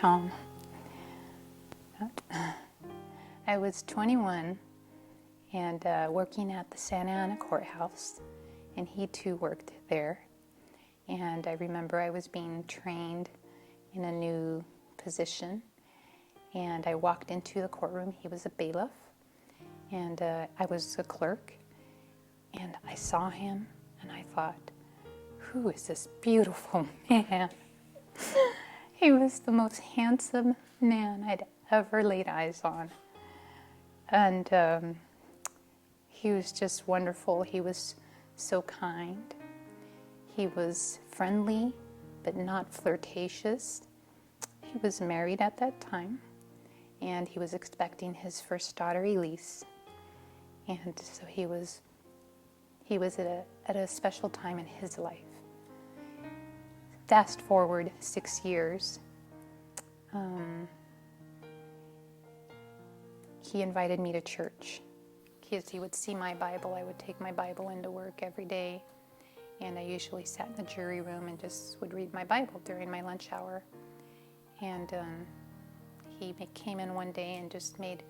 home. I was 21 and working at the Santa Ana courthouse, and he too worked there. And I remember I was being trained in a new position, and I walked into the courtroom. He was a bailiff, and I was a clerk, and I saw him, and I thought, who is this beautiful man? He was the most handsome man I'd ever laid eyes on. And he was just wonderful. He was so kind. He was friendly, but not flirtatious. He was married at that time, and he was expecting his first daughter, Elise. And so he was at a special time in his life. Fast forward 6 years, he invited me to church. He would see my Bible. I would take my Bible into work every day, and I usually sat in the jury room and just would read my Bible during my lunch hour. And he came in one day and just made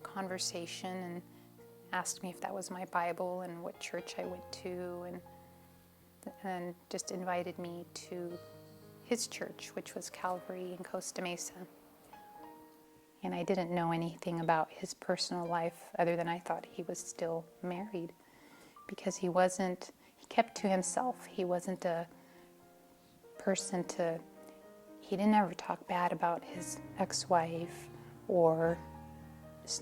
conversation and asked me if that was my Bible and what church I went to, and just invited me to his church, which was Calvary in Costa Mesa. And I didn't know anything about his personal life other than I thought he was still married, because he kept to himself. He wasn't a person he didn't ever talk bad about his ex-wife or,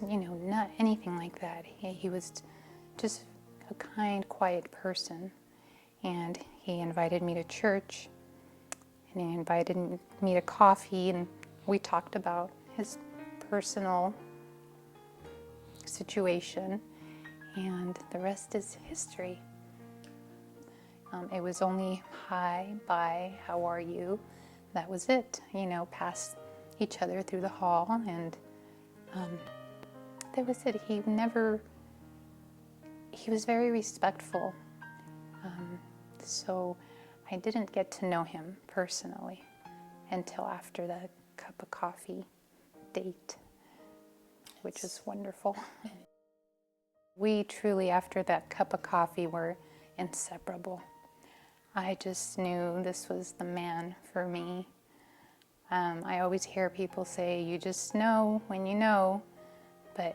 not anything like that. He was just a kind, quiet person. And he invited me to church, and he invited me to coffee, and we talked about his personal situation, and the rest is history. It was only hi, bye, how are you? That was it, past each other through the hall, and that was it. He was very respectful. So I didn't get to know him personally until after the cup of coffee date, which was wonderful. We truly, after that cup of coffee, were inseparable. I just knew this was the man for me. I always hear people say, you just know when you know, but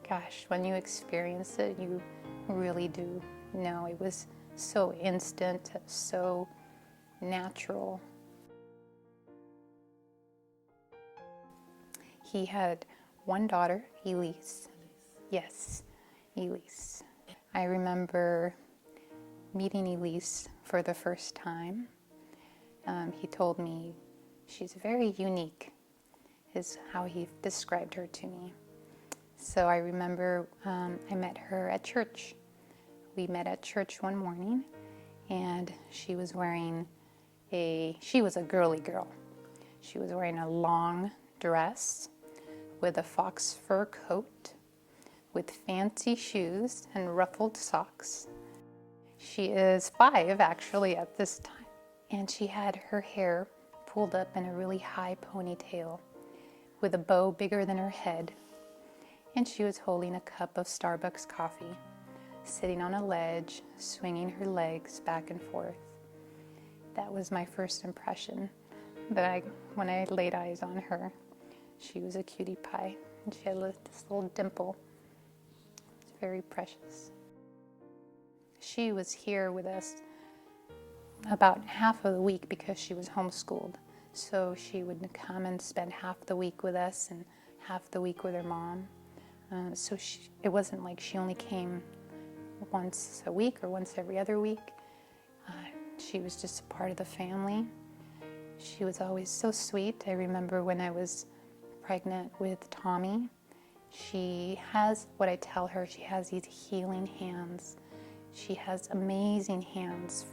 gosh, when you experience it, you really do know. It was so instant, so natural. He had one daughter, Elise. Yes, Elise. I remember meeting Elise for the first time. He told me she's very unique, is how he described her to me. So I remember I met her at church. We met at church one morning, and she was a girly girl. She was wearing a long dress with a fox fur coat, with fancy shoes and ruffled socks. She is 5 actually at this time, and she had her hair pulled up in a really high ponytail with a bow bigger than her head, and she was holding a cup of Starbucks coffee, sitting on a ledge, swinging her legs back and forth. That was my first impression when I laid eyes on her. She was a cutie pie, and she had this little dimple. It's very precious. She was here with us about half of the week because she was homeschooled. So she would come and spend half the week with us and half the week with her mom. So it wasn't like she only came once a week or once every other week. She was just a part of the family. She was always so sweet. I remember when I was pregnant with Tommy, she has, what I tell her, she has these healing hands. She has amazing hands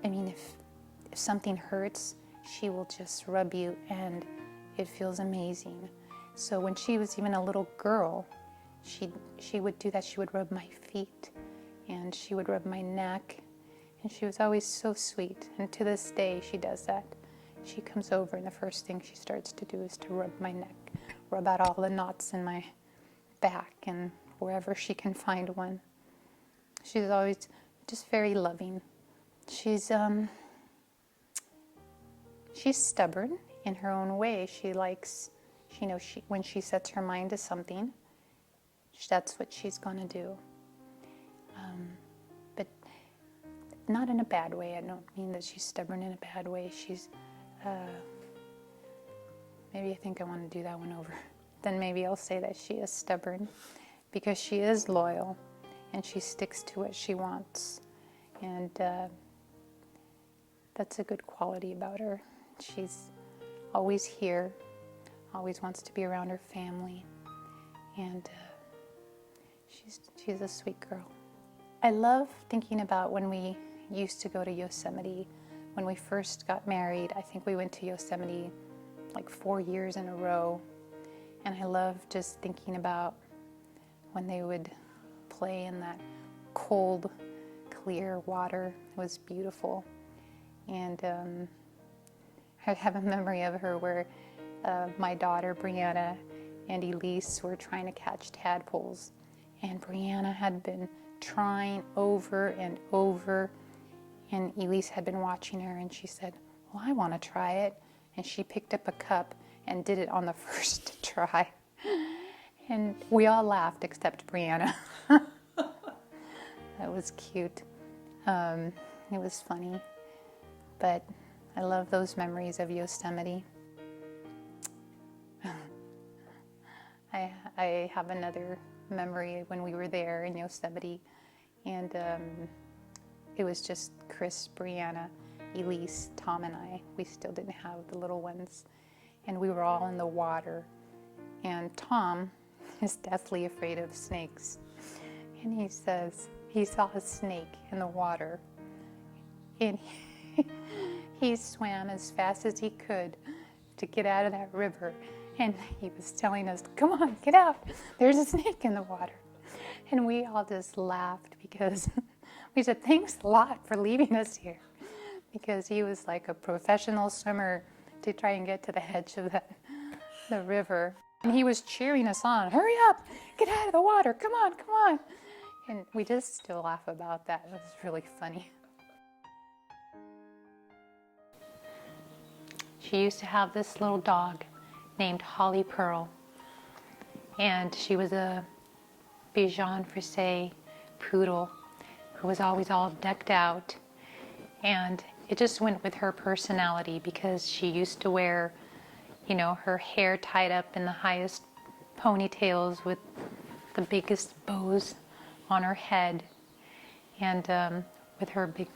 if something hurts, she will just rub you and it feels amazing. So when she was even a little girl, she would do that. She would rub my feet and she would rub my neck, and she was always so sweet. And to this day, she does that. she comes over and the first thing she starts to do is to rub my neck, rub out all the knots in my back and wherever she can find one. She's always just very loving. She's stubborn in her own way. She likes, when she sets her mind to something, that's what she's going to do. But not in a bad way. I don't mean that she's stubborn in a bad way. She's, maybe I think I want to do that one over. Then maybe I'll say that she is stubborn because she is loyal and she sticks to what she wants. And that's a good quality about her. She's always here, always wants to be around her family, and she's a sweet girl. I love thinking about when we used to go to Yosemite. When we first got married, I think we went to Yosemite like 4 years in a row. And I love just thinking about when they would play in that cold, clear water. It was beautiful. And I have a memory of her where my daughter, Brianna, and Elise were trying to catch tadpoles. And Brianna had been trying over and over. And Elise had been watching her and she said, well, I want to try it. And she picked up a cup and did it on the first try. And we all laughed except Brianna. That was cute. It was funny. But I love those memories of Yosemite. I have another memory when we were there in Yosemite, and it was just Chris, Brianna, Elise, Tom, and I. We still didn't have the little ones, and we were all in the water. And Tom is deathly afraid of snakes, and he says he saw a snake in the water, and he swam as fast as he could to get out of that river. And he was telling us, come on, get out. There's a snake in the water. And we all just laughed because we said, thanks a lot for leaving us here. Because he was like a professional swimmer to try and get to the edge of the river. And he was cheering us on, hurry up, get out of the water, come on, come on. And we just still laugh about that. It was really funny. She used to have this little dog named Holly Pearl, and she was a Bichon Frise poodle who was always all decked out, and it just went with her personality because she used to wear, her hair tied up in the highest ponytails with the biggest bows on her head, and with her big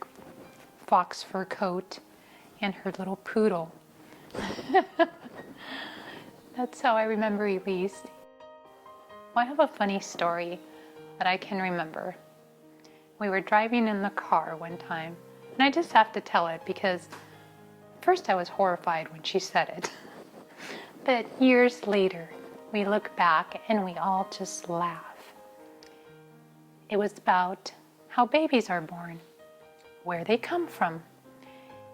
fox fur coat and her little poodle. That's how I remember Elise. Well, I have a funny story that I can remember. We were driving in the car one time, and I just have to tell it because first I was horrified when she said it. But years later, we look back and we all just laugh. It was about how babies are born, where they come from.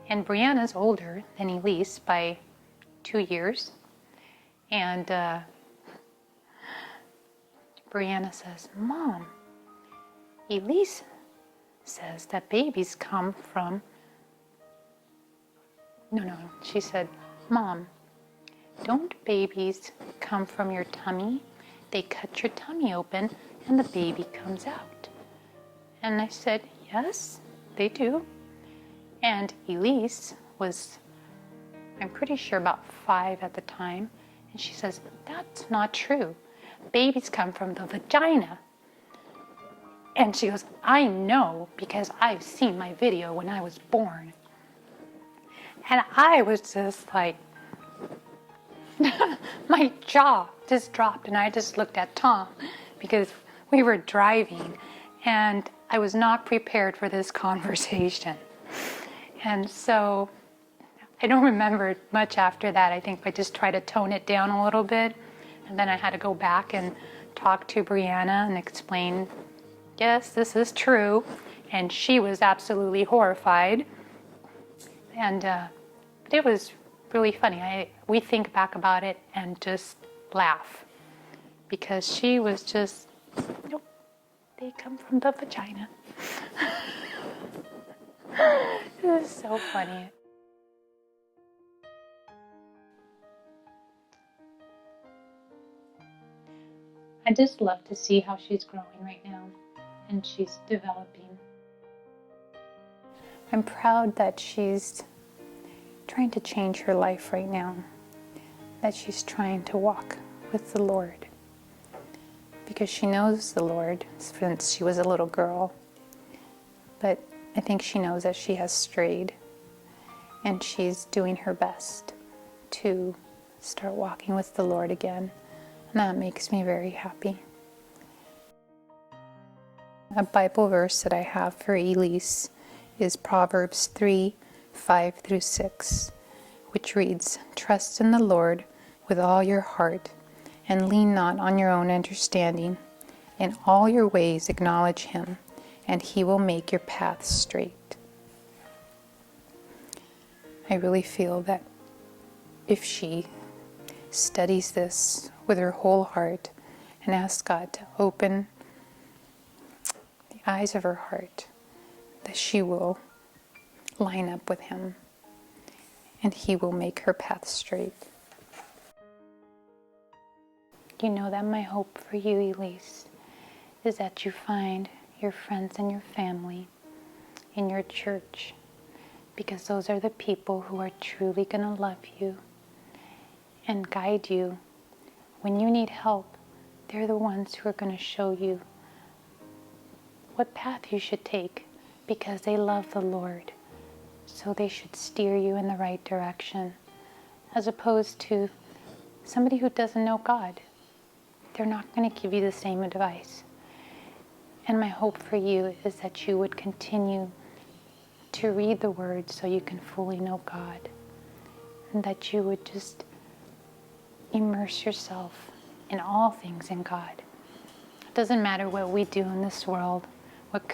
And Brianna's older than Elise by 2 years. And Brianna says, Mom, Elise says that babies come from... No, she said, Mom, don't babies come from your tummy? They cut your tummy open and the baby comes out. And I said, yes, they do. And Elise was, I'm pretty sure, about 5 at the time. And she says, that's not true. Babies come from the vagina. And she goes, I know because I've seen my video when I was born. And I was just like, my jaw just dropped and I just looked at Tom because we were driving and I was not prepared for this conversation. And so I don't remember much after that. I think I just tried to tone it down a little bit. And then I had to go back and talk to Brianna and explain, yes, this is true. And she was absolutely horrified. And it was really funny. We think back about it and just laugh because she was just, nope, they come from the vagina. It was so funny. I just love to see how she's growing right now and she's developing. I'm proud that she's trying to change her life right now, that she's trying to walk with the Lord because she knows the Lord since she was a little girl, but I think she knows that she has strayed and she's doing her best to start walking with the Lord again, and that makes me very happy. A Bible verse that I have for Elise is Proverbs 3:5-6, which reads, "Trust in the Lord with all your heart, and lean not on your own understanding. In all your ways acknowledge him, and he will make your paths straight." I really feel that if she studies this with her whole heart and asks God to open the eyes of her heart, that she will line up with him and he will make her path straight. You know that my hope for you, Elise, is that you find your friends and your family in your church, because those are the people who are truly going to love you and guide you. When you need help, they're the ones who are going to show you what path you should take, because they love the Lord. So they should steer you in the right direction, as opposed to somebody who doesn't know God. They're not going to give you the same advice. And my hope for you is that you would continue to read the Word so you can fully know God, and that you would just immerse yourself in all things in God. It doesn't matter what we do in this world, what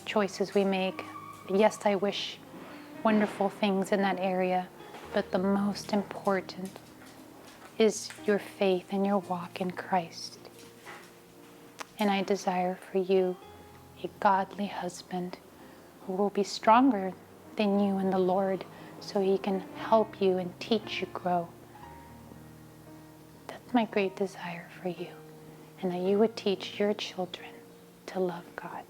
choices we make. Yes, I wish wonderful things in that area, but the most important is your faith and your walk in Christ. And I desire for you a godly husband who will be stronger than you in the Lord, so he can help you and teach you grow. That's my great desire for you, and that you would teach your children to love God.